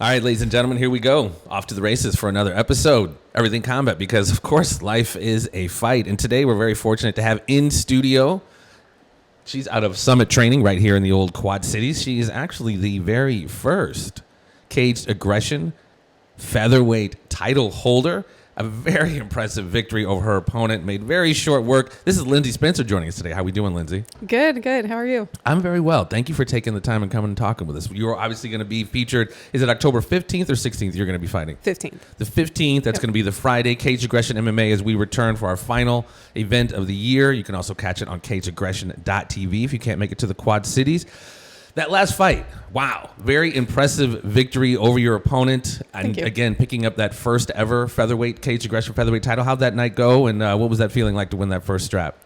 All right, ladies and gentlemen, here we go. Off to the races for another episode, Everything Combat, because, of course, life is a fight. And today we're very fortunate to have in studio, she's out of Summit Training right here in the old Quad Cities. She is actually the very first caged aggression featherweight title holder. A very impressive victory over her opponent, made very short work. This is Lindsey Spencer joining us today. How are we doing, Lindsey? Good. How are you? I'm very well. Thank you for taking the time and coming and talking with us. You're obviously going to be featured. Is it October 15th or 16th you're going to be fighting? 15th. The 15th, that's going to be the Friday, Cage Aggression MMA, as we return for our final event of the year. You can also catch it on cageaggression.tv if you can't make it to the Quad Cities. That last fight, wow, very impressive victory over your opponent. And again, picking up that first ever featherweight, Cage Aggression featherweight title. How'd that night go, and what was that feeling like to win that first strap?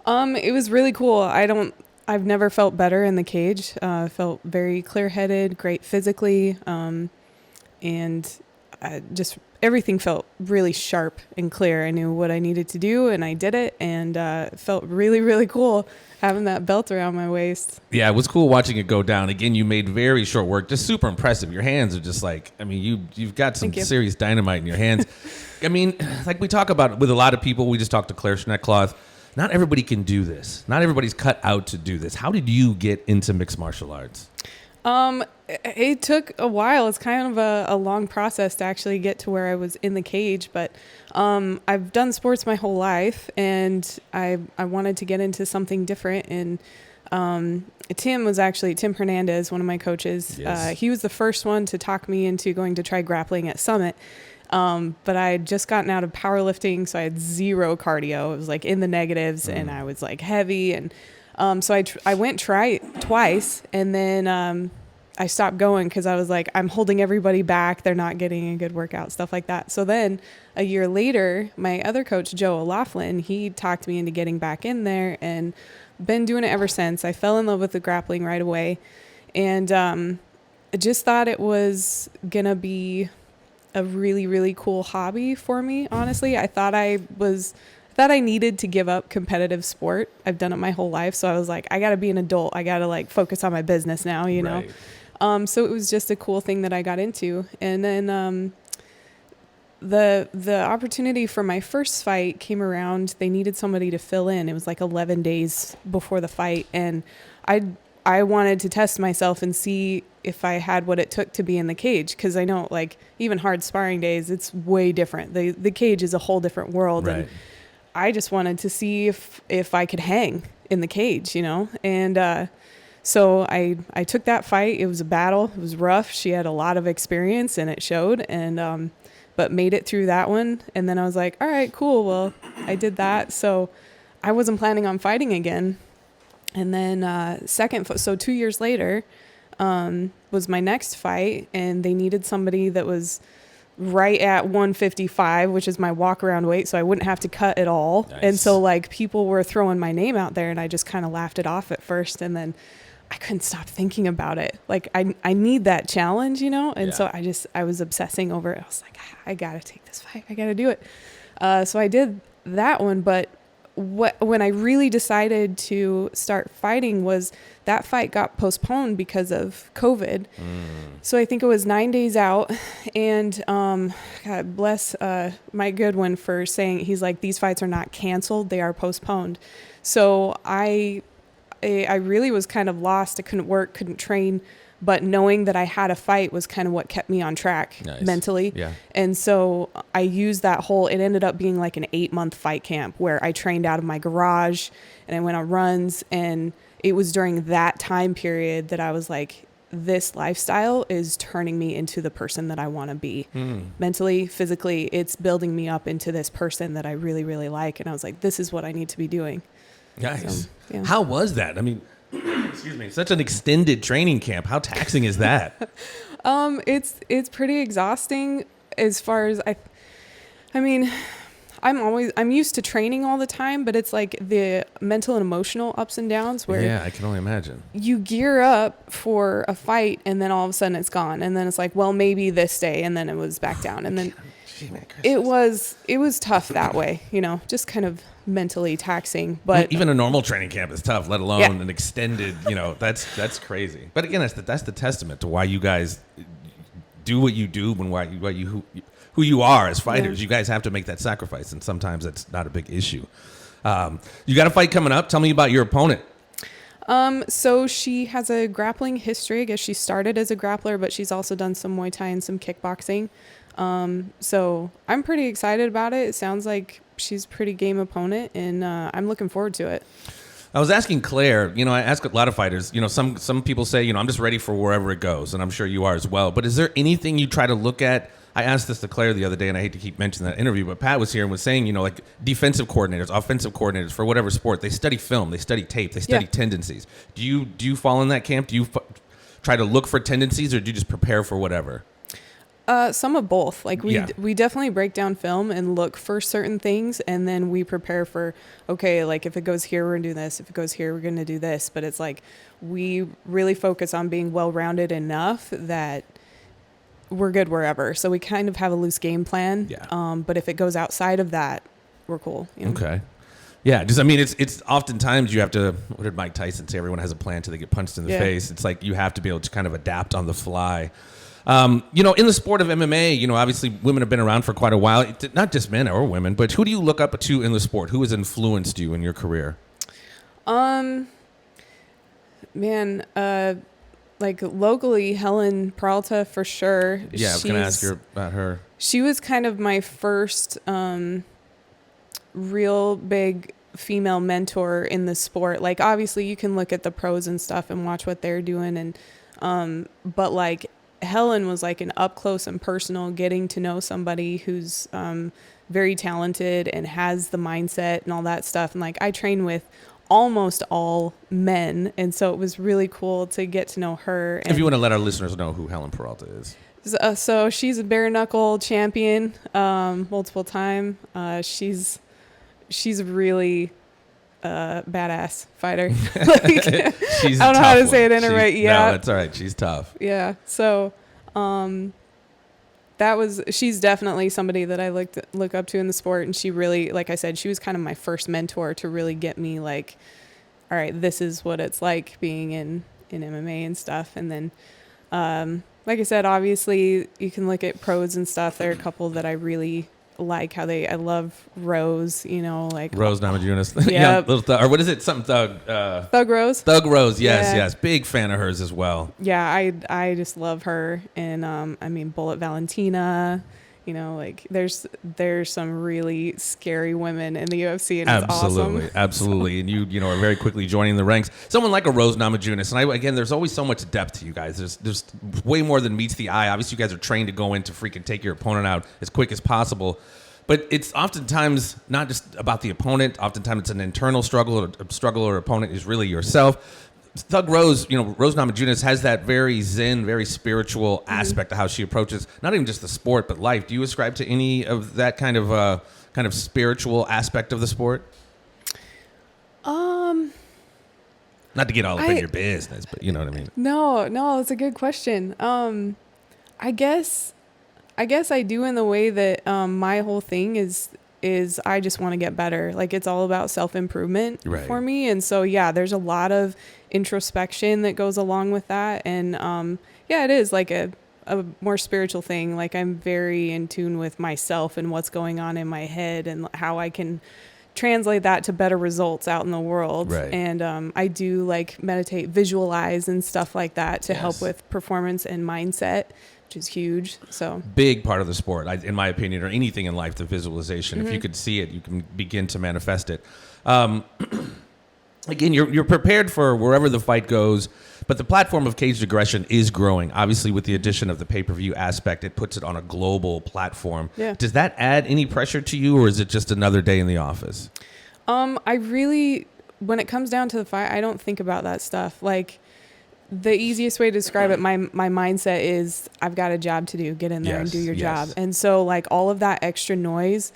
It was really cool. I've never felt better in the cage. Felt very clear-headed, great physically, and just everything felt really sharp and clear. I knew what I needed to do, and I did it, and it felt really, really cool having that belt around my waist. Yeah, it was cool watching it go down. Again, you made very short work, just super impressive. Your hands are just like, I mean, you've got some serious dynamite in your hands. I mean, like we talk about with a lot of people, we just talked to Claire Schneckcloth. Not everybody can do this. Not everybody's cut out to do this. How did you get into mixed martial arts? It took a while. It's kind of a long process to actually get to where I was in the cage, but I've done sports my whole life, and I wanted to get into something different. And Tim Hernandez, one of my coaches, yes. He was the first one to talk me into going to try grappling at Summit. But I had just gotten out of powerlifting, so I had zero cardio. It was like in the negatives, and I was like heavy, and so I went try twice, and then I stopped going because I was like, I'm holding everybody back. They're not getting a good workout, stuff like that. So then a year later, my other coach, Joe O'Laughlin, he talked me into getting back in there, and been doing it ever since. I fell in love with the grappling right away, and I just thought it was going to be a really, really cool hobby for me, honestly. I thought I needed to give up competitive sport. I've done it my whole life. So I was like, I got to be an adult. I got to like focus on my business now, you know? So it was just a cool thing that I got into. And then the opportunity for my first fight came around. They needed somebody to fill in. It was like 11 days before the fight. And I wanted to test myself and see if I had what it took to be in the cage. Cause I know like even hard sparring days, it's way different. The cage is a whole different world. Right. And I just wanted to see if I could hang in the cage, you know? And, so I took that fight. It was a battle. It was rough. She had a lot of experience, and it showed, and, but made it through that one. And then I was like, all right, cool. Well, I did that. So I wasn't planning on fighting again. And then, so 2 years later, was my next fight, and they needed somebody that was right at 155, which is my walk around weight, so I wouldn't have to cut at all. Nice. And so like people were throwing my name out there, and I just kind of laughed it off at first, and then I couldn't stop thinking about it. Like I need that challenge, you know? And so I was obsessing over it. I was like, I got to take this fight. I got to do it. So I did that one. But when I really decided to start fighting was that fight got postponed because of COVID. So I think it was 9 days out, and God bless Mike Goodwin for saying, he's like, these fights are not canceled. They are postponed. So I really was kind of lost. I couldn't work, couldn't train, but knowing that I had a fight was kind of what kept me on track mentally. Yeah. And so I used that it ended up being like an 8-month fight camp where I trained out of my garage and I went on runs. And it was during that time period that I was like, this lifestyle is turning me into the person that I want to be. Mentally, physically, it's building me up into this person that I really, really like. And I was like, this is what I need to be doing. Nice. So, yeah. How was that? I mean, excuse me, such an extended training camp. How taxing is that? It's pretty exhausting as far as I mean, I'm used to training all the time, but it's like the mental and emotional ups and downs where I can only imagine. You gear up for a fight and then all of a sudden it's gone. And then it's like, well, maybe this day. And then it was back down. And then it was tough that way, you know, just kind of mentally taxing. But even a normal training camp is tough, let alone an extended, you know, that's crazy. But again, that's the testament to why you guys do what you do when who you are as fighters. Yeah. You guys have to make that sacrifice, and sometimes that's not a big issue. You got a fight coming up. Tell me about your opponent. So she has a grappling history. I guess she started as a grappler, but she's also done some Muay Thai and some kickboxing. So I'm pretty excited about it. It sounds like she's a pretty game opponent, and I'm looking forward to it. I was asking Claire, I ask a lot of fighters, some people say, I'm just ready for wherever it goes, and I'm sure you are as well. But is there anything you try to look at? I asked this to Claire the other day, and I hate to keep mentioning that interview, but Pat was here and was saying, like defensive coordinators, offensive coordinators for whatever sport, they study film, they study tape, they study tendencies. Do you fall in that camp? Do you try to look for tendencies, or do you just prepare for whatever? Some of both. Like we definitely break down film and look for certain things, and then we prepare for, okay, like if it goes here, we're gonna do this. If it goes here, we're gonna do this. But it's like we really focus on being well-rounded enough that we're good wherever. So we kind of have a loose game plan. Yeah. But if it goes outside of that, we're cool. Okay. Yeah, it's oftentimes you have to, what did Mike Tyson say? Everyone has a plan till they get punched in the face. It's like you have to be able to kind of adapt on the fly. In the sport of MMA, obviously women have been around for quite a while. Not just men or women, but who do you look up to in the sport? Who has influenced you in your career? Like locally, Helen Peralta for sure. Yeah, I was going to ask you about her. She was kind of my first real big female mentor in the sport. Like obviously you can look at the pros and stuff and watch what they're doing, and but like Helen was like an up close and personal getting to know somebody who's very talented and has the mindset and all that stuff. And like I train with almost all men, and so it was really cool to get to know her. And if you want to let our listeners know who Helen Peralta is. So she's a bare knuckle champion, multiple time. She's really badass fighter. She's I don't know how to say it in a right. Yeah, no, that's all right. She's tough. Yeah. So, she's definitely somebody that I look up to in the sport. And she really, like I said, she was kind of my first mentor to really get me like, all right, this is what it's like being in MMA and stuff. And then, like I said, obviously you can look at pros and stuff. There are a couple that I really like I love Rose, like Rose Namajunas. Yeah. Or what is it? Something Thug Rose. Thug Rose. Yes. Big fan of hers as well. Yeah. I just love her. And, Bullet Valentina, like there's some really scary women in the UFC, and it's awesome. Absolutely. And you are very quickly joining the ranks. Someone like a Rose Namajunas. And again, there's always so much depth to you guys. There's way more than meets the eye. Obviously, you guys are trained to go in to freaking take your opponent out as quick as possible. But it's oftentimes not just about the opponent. Oftentimes it's an internal struggle. A struggle or opponent is really yourself. Thug Rose, Rose Namajunas has that very zen, very spiritual aspect of how she approaches not even just the sport but life. Do you ascribe to any of that kind of spiritual aspect of the sport? Not to get all up in your business, but you know what I mean. No, it's a good question. I guess I do in the way that my whole thing is I just want to get better. Like it's all about self-improvement for me. And so, there's a lot of introspection that goes along with that. And, it is like a more spiritual thing. Like I'm very in tune with myself and what's going on in my head and how I can translate that to better results out in the world. Right. And, I do like meditate, visualize and stuff like that to help with performance and mindset, which is huge. So big part of the sport, in my opinion, or anything in life, the visualization. If you could see it, you can begin to manifest it. Again, you're prepared for wherever the fight goes, but the platform of Caged Aggression is growing. Obviously, with the addition of the pay-per-view aspect, it puts it on a global platform. Yeah. Does that add any pressure to you, or is it just another day in the office? I really, when it comes down to the fight, I don't think about that stuff. Like, the easiest way to describe it, my mindset is I've got a job to do. Get in there and do your job. And so, like, all of that extra noise,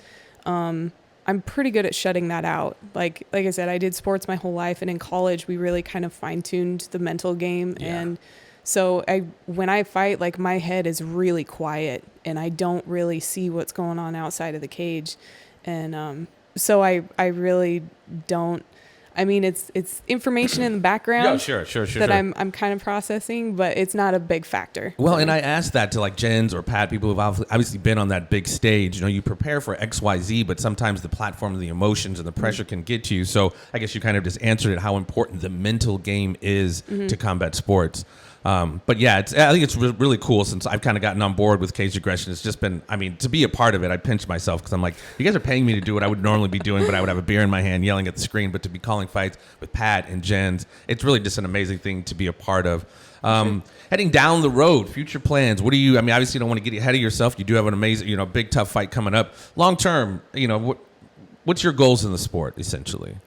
I'm pretty good at shutting that out. Like I said, I did sports my whole life, and in college we really kind of fine-tuned the mental game. And so when I fight, like my head is really quiet and I don't really see what's going on outside of the cage. And so I really don't I mean, it's information in the background. Yeah, sure. That I'm kind of processing, but it's not a big factor. Well, and I asked that to like Jens or Pat, people who've obviously been on that big stage. You know, you prepare for X, Y, Z, but sometimes the platform and the emotions and the pressure can get to you. So I guess you kind of just answered it, how important the mental game is to combat sports. But yeah, I think it's really cool since I've kind of gotten on board with cage aggression. It's just been, I mean, to be a part of it, I pinch myself because I'm like, you guys are paying me to do what I would normally be doing, but I would have a beer in my hand yelling at the screen. But to be calling fights with Pat and Jens, it's really just an amazing thing to be a part of. Heading down the road, future plans. What do you, I mean, obviously you don't want to get ahead of yourself. You do have an amazing, big, tough fight coming up. Long term, what's your goals in the sport, essentially?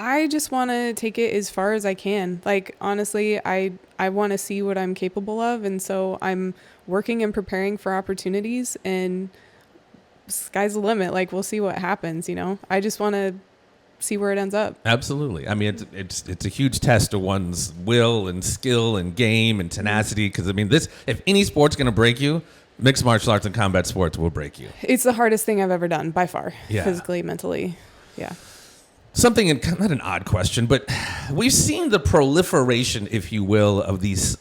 I just want to take it as far as I can. Like, honestly, I want to see what I'm capable of. And so I'm working and preparing for opportunities, and sky's the limit. Like, we'll see what happens, I just want to see where it ends up. Absolutely. I mean, it's a huge test of one's will and skill and game and tenacity. Because, I mean, if any sport's going to break you, mixed martial arts and combat sports will break you. It's the hardest thing I've ever done by far. Yeah. Physically, mentally. Yeah. Something, not an odd question, but we've seen the proliferation, if you will, of these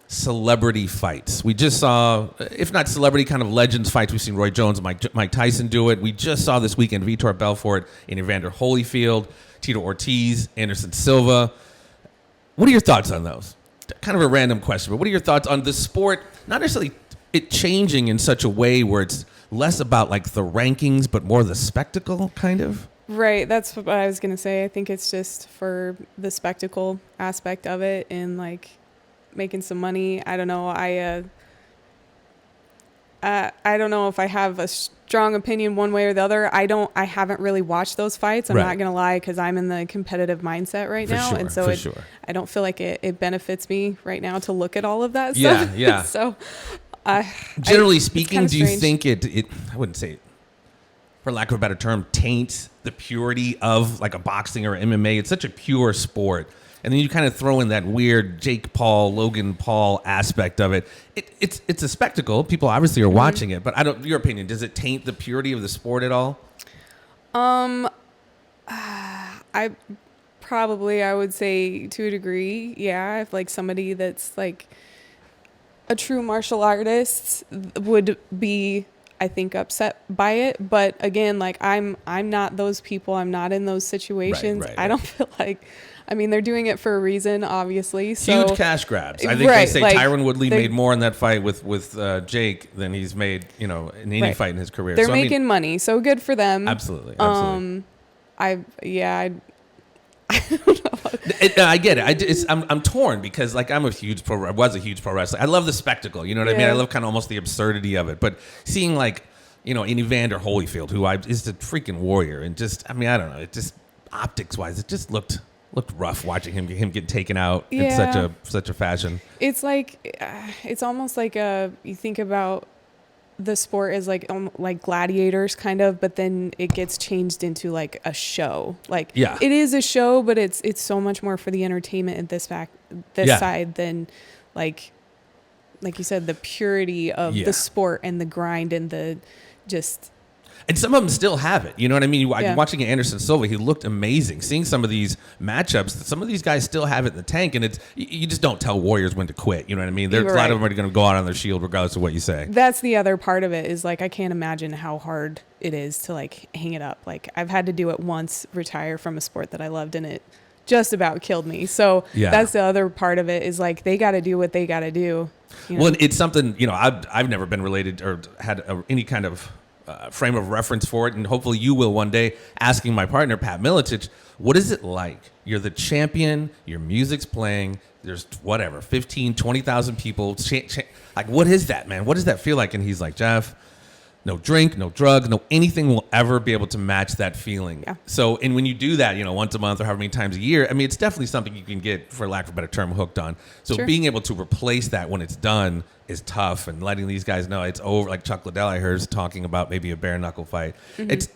celebrity fights. We just saw, if not celebrity, kind of legends fights. We've seen Roy Jones and Mike Tyson do it. We just saw this weekend Vitor Belfort and Evander Holyfield, Tito Ortiz, Anderson Silva. What are your thoughts on those? Kind of a random question, but what are your thoughts on the sport, not necessarily it changing in such a way where it's less about like the rankings, but more the spectacle, kind of? Right. That's what I was going to say. I think it's just for the spectacle aspect of it and like making some money. I don't know. I don't know if I have a strong opinion one way or the other. I haven't really watched those fights. I'm not going to lie, because I'm in the competitive mindset right now. Sure, and so I don't feel like it benefits me right now to look at all of that stuff. Yeah. So generally speaking, do you strange. think it, I wouldn't say, for lack of a better term, taints the purity of like a boxing or MMA? It's such a pure sport. And then you kind of throw in that weird Jake Paul, Logan Paul aspect of it. It's a spectacle. People obviously are watching it, but your opinion, does it taint the purity of the sport at all? I would say to a degree, yeah. If like somebody that's like a true martial artist would be, I think, upset by it. But again, like I'm not those people. I'm not in those situations. Right. I don't feel like, I mean, they're doing it for a reason, obviously. So, huge cash grabs. I think they say like, Tyron Woodley made more in that fight with Jake than he's made, in any fight in his career. They're making money, so good for them. Absolutely. I get it. I'm torn because like I was a huge pro wrestler. I love the spectacle. You know what I mean? I love kind of almost the absurdity of it. But seeing like, an Evander Holyfield, who is a freaking warrior, and just, I mean, I don't know. It just optics wise, it just looked rough watching him get taken out in such a fashion. It's like it's almost like you think about the sport as like gladiators kind of, but then it gets changed into like a show. Like it is a show, but it's so much more for the entertainment at this side than like you said, the purity of the sport and the grind and the just. And some of them still have it. You know what I mean? Watching Anderson Silva, he looked amazing. Seeing some of these matchups, some of these guys still have it in the tank, and you just don't tell warriors when to quit. You know what I mean? There's a lot of them are going to go out on their shield regardless of what you say. That's the other part of it is like I can't imagine how hard it is to like hang it up. Like I've had to do it once, retire from a sport that I loved, and it just about killed me. So that's the other part of it is like they got to do what they got to do. Well, it's something, I've never been related or had any kind of frame of reference for it, and hopefully you will one day, asking my partner Pat Miletich, what is it like? You're the champion, your music's playing, there's 15, 20,000 people, like what is that, man? What does that feel like? And he's like, Jeff, no drink, no drugs, no anything will ever be able to match that feeling. So, and when you do that, once a month or however many times a year, I mean, it's definitely something you can get, for lack of a better term, hooked on. So being able to replace that when it's done is tough, and letting these guys know it's over. Like Chuck Liddell, I heard, is talking about maybe a bare knuckle fight. It's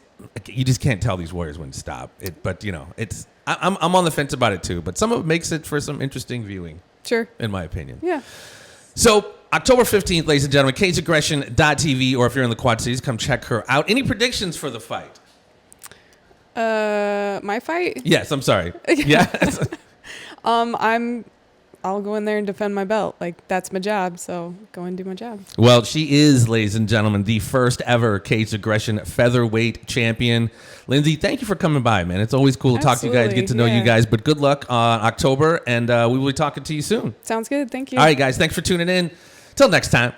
you just can't tell these warriors when to stop. But it's I'm on the fence about it too. But some of it makes it for some interesting viewing. Sure, in my opinion. Yeah. So October 15th, ladies and gentlemen, cageaggression.tv, or if you're in the Quad Cities, come check her out. Any predictions for the fight? My fight? Yes, I'm sorry. Yes. I'll go in there and defend my belt. Like, that's my job. So go and do my job. Well, she is, ladies and gentlemen, the first ever Cage Aggression featherweight champion. Lindsey, thank you for coming by, man. It's always cool to talk to you guys, get to know you guys. But good luck on October, and we will be talking to you soon. Sounds good. Thank you. All right, guys. Thanks for tuning in. Till next time.